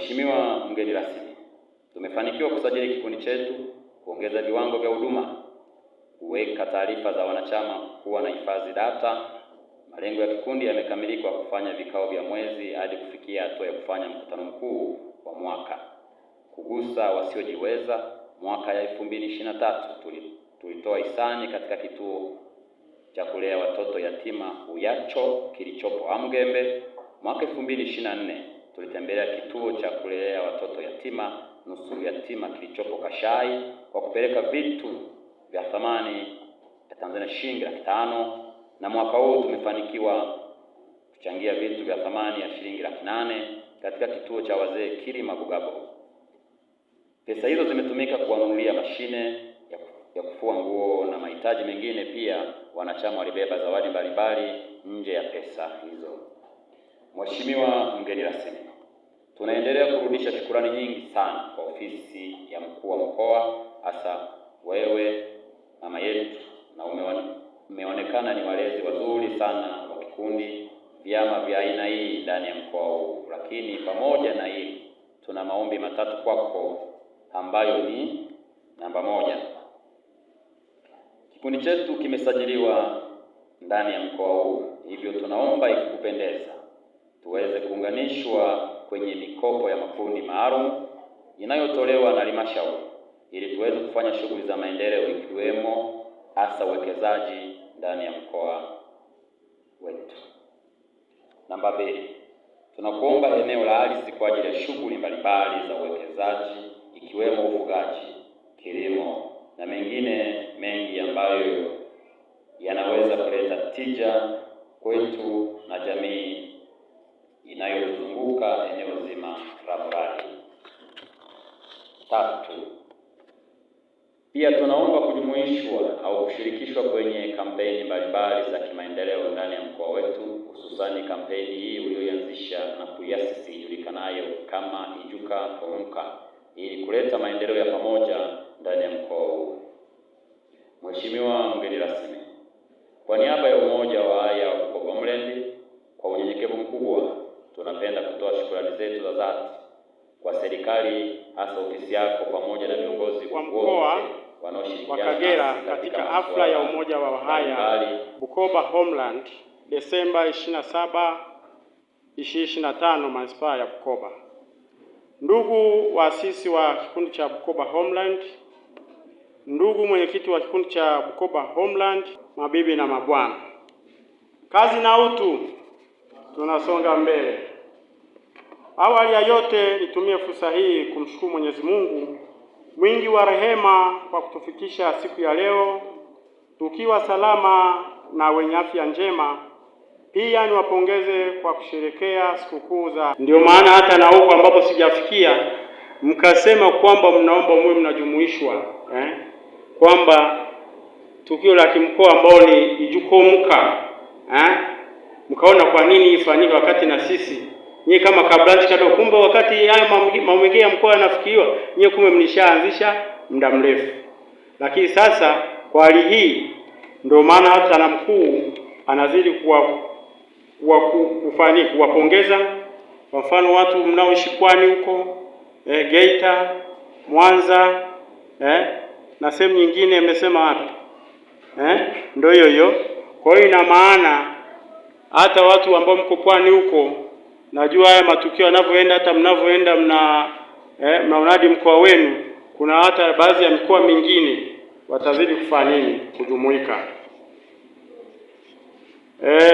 Mheshimiwa mgeni rasmi, tumefanikiwa kusajili kikundi chetu, kuongeza viwango vya huduma, kuweka taarifa za wanachama kuwa na hifadhi data. Malengo ya kikundi yamekamilika kwa kufanya vikao vya mwezi hadi kufikia hatua ya kufanya mkutano mkuu wa mwaka. Kugusa wasiojiweza, mwaka ya 2023 tulitoa hisani katika kituo cha kulea watoto yatima Uyacho kilichopo Amgembe. Mwaka 2024 tulitembelea kituo cha kulea watoto yatima nusu yatima kilichopo Kashai kwa kupeleka vitu vya thamani ya Tanzania shilingi 500,000, na mwaka huu tumefanikiwa kuchangia vitu vya thamani ya shilingi 800,000 katika kituo cha wazee Kilima Bugabo. Pesa hizo zimetumika kuwanunulia mashine ya kufua nguo na mahitaji mengine. Pia wanachama walibeba zawadi mbalimbali nje ya pesa hizo. Mheshimiwa mgeni rasmi, tunaendelea kurudisha shukrani nyingi sana kwa ofisi ya mkuu wa mkoa, hasa wewe mama yetu, na umeonekana ni walezi wazuri sana wa kikundi, vyama vya aina hii ndani ya mkoa huu. Lakini pamoja na hili, tuna maombi matatu kwako ambayo ni: namba 1, kikundi chetu kimesajiliwa ndani ya mkoa huu, hivyo tunaomba ikikupendeza tuweze kuunganishwa kwenye mikopo ya makundi maalum inayotolewa na halmashauri ili tuweze kufanya shughuli za maendeleo, ikiwemo hasa uwekezaji ndani ya mkoa wetu. Namba 2, tunakuomba eneo la ardhi kwa ajili ya shughuli mbalimbali za uwekezaji, ikiwemo ufugaji, kilimo na mengine mengi ambayo yanaweza kuleta tija kwetu na jamii inayotuzunguka eneo zima la mradi. 3, pia tunaomba kujumuishwa au kushirikishwa kwenye kampeni mbalimbali za kimaendeleo ndani ya mkoa wetu, hususani kampeni hii uliyoanzisha na kuiasisi ijulikanayo kama Ijuka Tomuka, ili kuleta maendeleo ya pamoja ndani ya mkoa huu. Mheshimiwa mgeni rasmi, kwa niaba ya umoja wa haya wa Bukoba Homeland, kwa unyenyekevu mkubwa tunapenda kutoa shukrani zetu za dhati kwa serikali, hasa ofisi yako pamoja na viongozi wa mkoa wa Kagera katika hafla ya umoja wa haya Bukoba Homeland Desemba 27, 2025 manispaa ya Bukoba. Ndugu waasisi wa kikundi cha Bukoba Homeland, ndugu mwenyekiti wa kikundi cha Bukoba Homeland, mabibi na mabwana, kazi na utu, tunasonga mbele. Awali ya yote, nitumie fursa hii kumshukuru Mwenyezi Mungu mwingi wa rehema kwa kutufikisha siku ya leo tukiwa salama na wenye afya njema. Pia niwapongeze kwa kusherekea sikukuu za. Ndio maana hata na huko ambapo sijafikia mkasema kwamba mnaomba mwe mnajumuishwa, kwamba tukio la kimkoa ambao ni Ijukomka, mkaona kwa nini ifanyike wakati na sisi nyie kama kabranchi kato, kumbe wakati haya mambo ya mkoa yanafikiriwa nyie kumbe mlishaanzisha muda mrefu. Lakini sasa kwa hali hii ndio maana hata na mkuu anazidi kuwapongeza. Kwa mfano watu mnaoishi Pwani huko, Geita, Mwanza, na sehemu nyingine amesema wapi, ndio hiyo. Kwa hiyo ina maana hata watu ambao mko Pwani huko, najua haya matukio yanavyoenda, hata mnavyoenda mnaunadi mkoa wenu, kuna hata baadhi ya mikoa mingine watazidi kufanya nini, kujumuika.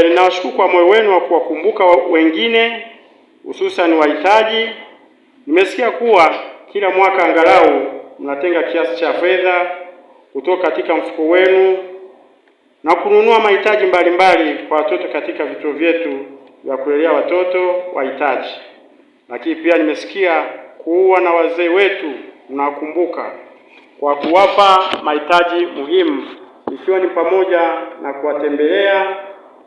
Ninawashukuru kwa moyo wenu wa kuwakumbuka wengine, hususan wahitaji. Nimesikia kuwa kila mwaka angalau mnatenga kiasi cha fedha kutoka katika mfuko wenu na kununua mahitaji mbalimbali kwa watoto katika vituo vyetu vya kulelea watoto wahitaji. Lakini pia nimesikia kuwa na wazee wetu mnakumbuka kwa kuwapa mahitaji muhimu, ikiwa ni pamoja na kuwatembelea,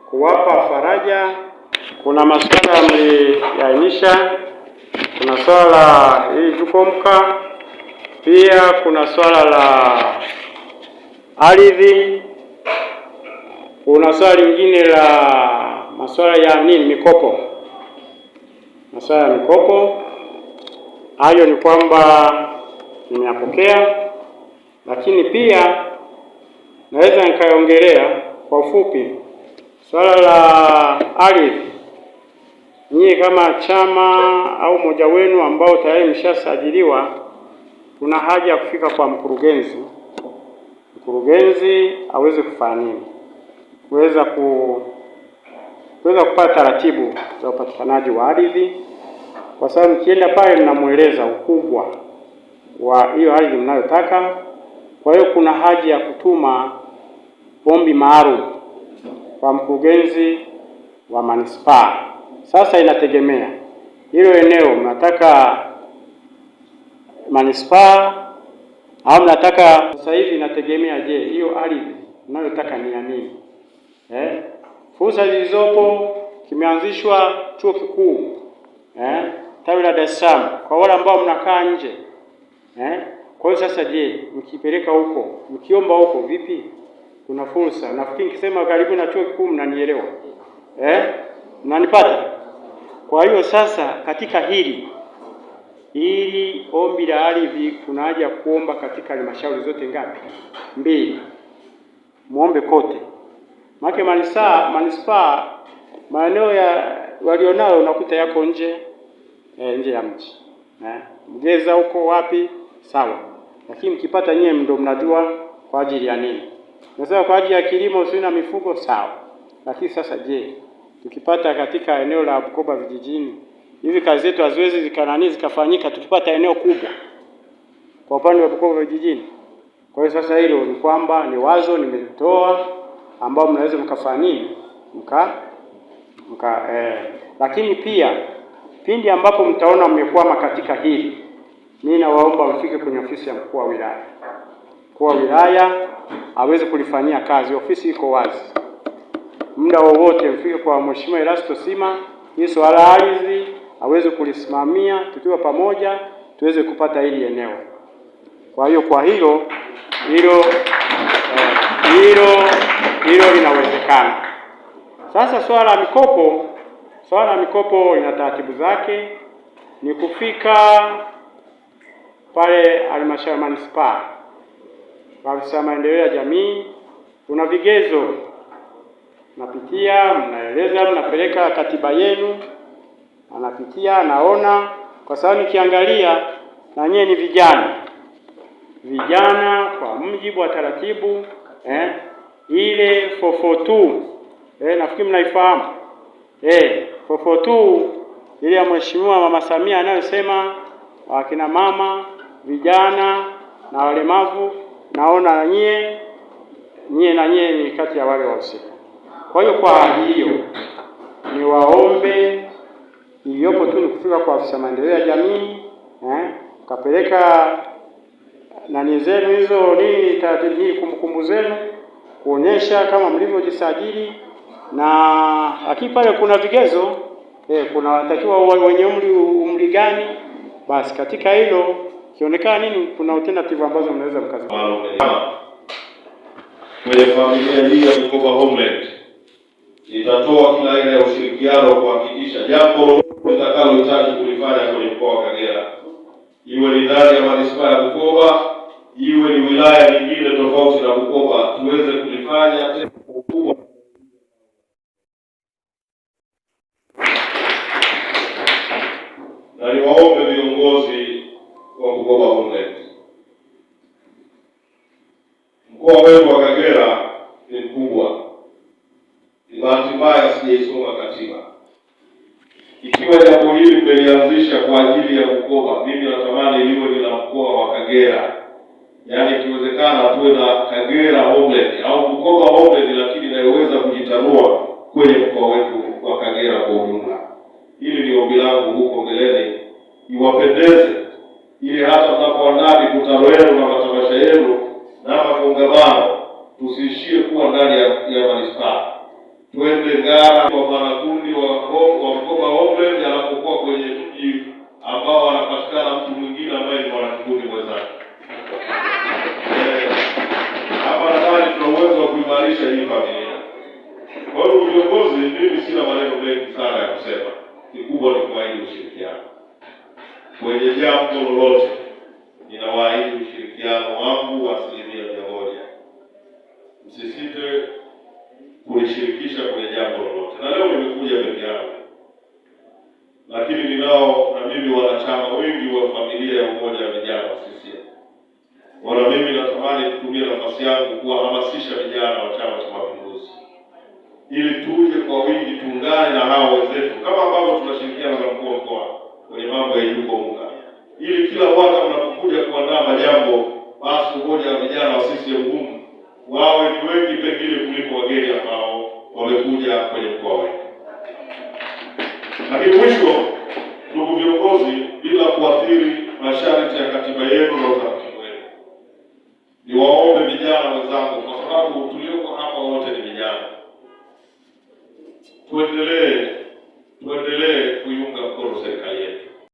kuwapa faraja. Kuna masuala mliainisha, kuna swala hili Ijukomka, pia kuna swala la ardhi, kuna swala lingine la masuala ya mikopo, masuala ya mikopo. hayo ni kwamba nimeyapokea, lakini pia naweza nikaongelea kwa ufupi swala la ardhi. Nyie kama chama au mmoja wenu ambao tayari mshasajiliwa, kuna haja ya kufika kwa mkurugenzi aweze kufanya nini, kuweza kupata taratibu za upatikanaji wa ardhi, kwa sababu mkienda pale mnamueleza ukubwa wa hiyo ardhi mnayotaka. Kwa hiyo kuna haja ya kutuma ombi maalum kwa mkurugenzi wa manispaa. Sasa inategemea hilo eneo mnataka manispaa au mnataka sasa hivi, inategemea je, hiyo ardhi mnayotaka ni ya nini? Fursa zilizopo, kimeanzishwa chuo kikuu tawi la Dar es Salaam kwa wale ambao mnakaa nje. Kwa hiyo sasa, je, mkipeleka huko, mkiomba huko vipi? Kuna fursa. Nafikiri nikisema karibu na chuo kikuu mnanielewa. Mnanipata? Kwa hiyo sasa, katika hili ombi la ardhi kuna haja kuomba katika halmashauri zote ngapi? 2. Muombe kote. Maana manispaa maeneo ya walionao unakuta yako nje ya mji. Mgeza huko wapi? Sawa. Lakini mkipata nyie ndio mnajua kwa ajili ya nini. Nasema kwa ajili ya kilimo sio na mifugo, sawa. Lakini sasa je, tukipata katika eneo la Bukoba vijijini, hivi kazi zetu haziwezi zikafanyika tukipata eneo kubwa kwa upande wa Bukoba vijijini? Kwa hiyo sasa hilo ni kwamba ni wazo nimetoa ambao mnaweza mkafanya nini? Lakini pia pindi ambapo mtaona mmekwama katika hili, mimi nawaomba mfike kwenye ofisi ya mkuu wa wilaya. Mkuu wa wilaya aweze kulifanyia kazi, ofisi iko wazi. Muda wowote mfike kwa Mheshimiwa Erasto Sima, hii swala la ardhi aweze kulisimamia, tukiwa pamoja tuweze kupata hili eneo. Kwa hiyo hilo linawezekana. Sasa swala la mikopo ina taratibu zake. Ni kufika pale halmashauri manispaa, afisa ya maendeleo ya jamii, kuna vigezo napitia, mnaeleza, mnapeleka katiba yenu, anapitia, anaona, kwa sababu nikiangalia na nyie ni vijana kwa mujibu wa taratibu ile 442 nafikiri mnaifahamu 442 ile ya Mheshimiwa Mama Samia anayosema wakina mama, vijana na walemavu, naona na nyie ni kati ya wale wahusika. Kwa hiyo kwa hiyo ni waombe iliyopo tu ni kufika kwa afisa maendeleo ya jamii kapeleka nani zenu hizo nini kumbukumbu zenu kuonyesha kama mlivyojisajili, na lakini pale kuna vigezo kuna watakiwa wenye umri gani. Basi katika hilo kionekana nini, kuna alternative ambazo mnaweza mkazifanya. Kwenye familia hii ya Bukoba Homeland itatoa kila aina ya ushirikiano kuhakikisha jambo litakalohitaji kulifanya kwenye mkoa wa Kagera, iwe ni ndani ya manispaa ya Bukoba, iwe ni wilaya nyingine tofauti na Bukoba, tuweze kulifanya kubwa. Na niwaombe viongozi wa Bukoba Homeland, mkoa wetu wa Kagera ni mkubwa. Ni bahati mbaya sijaisoma katiba. Ikiwa jambo hili mmelianzisha kwa ajili ya Bukoba, mimi natamani liwe ni la mkoa wa Kagera. Yaani ikiwezekana tuwe na Kagera Homeland au Bukoba Homeland, lakini inayoweza kujitanua kwenye mkoa wetu wa Kagera kwa ujumla. Hili ni ombi langu huko mbeleni, iwapendeze, ili hata tunapoandaa mikutano yenu na matamasha yenu na makongamano tusiishie kuwa ndani ya manispaa. Twende Ngara kwa mwanakundi wa Bukoba Homeland anapokuwa kwenye mji ambao anapatikana mtu mwingine ambaye ni mwanakundi mwenzake. Hapa nadhani tuna uwezo wa kuimarisha hii familia. Kwa hiyo viongozi, mimi sina maneno mengi sana ya kusema. Kikubwa ni kuahidi ushirikiano. kwenye jambo lolote, ninawaahidi ushirikiano wangu wa 100%. Msisite kunishirikisha kwenye jambo lolote. Na leo nimekuja peke yangu, lakini ninao na mimi wanachama wengi wa familia ya Umoja wa Vijana wa CCM. Wala mimi natamani kutumia nafasi yangu kuwahamasisha vijana wa Chama cha Mapinduzi ili tuje kwa wingi, tuungane na hao wenzetu kama ambavyo tunashirikiana na mkuu wa mkoa kwenye mambo ya Ijuko Unga, ili kila mwaka mnapokuja kuandaa majambo, basi Umoja wa Vijana wa CCM wawe ni wengi pengine kuliko wageni ambao wamekuja kwenye mkoa wetu. Lakini mwisho, ndugu viongozi, bila kuathiri masharti ya katiba yenu na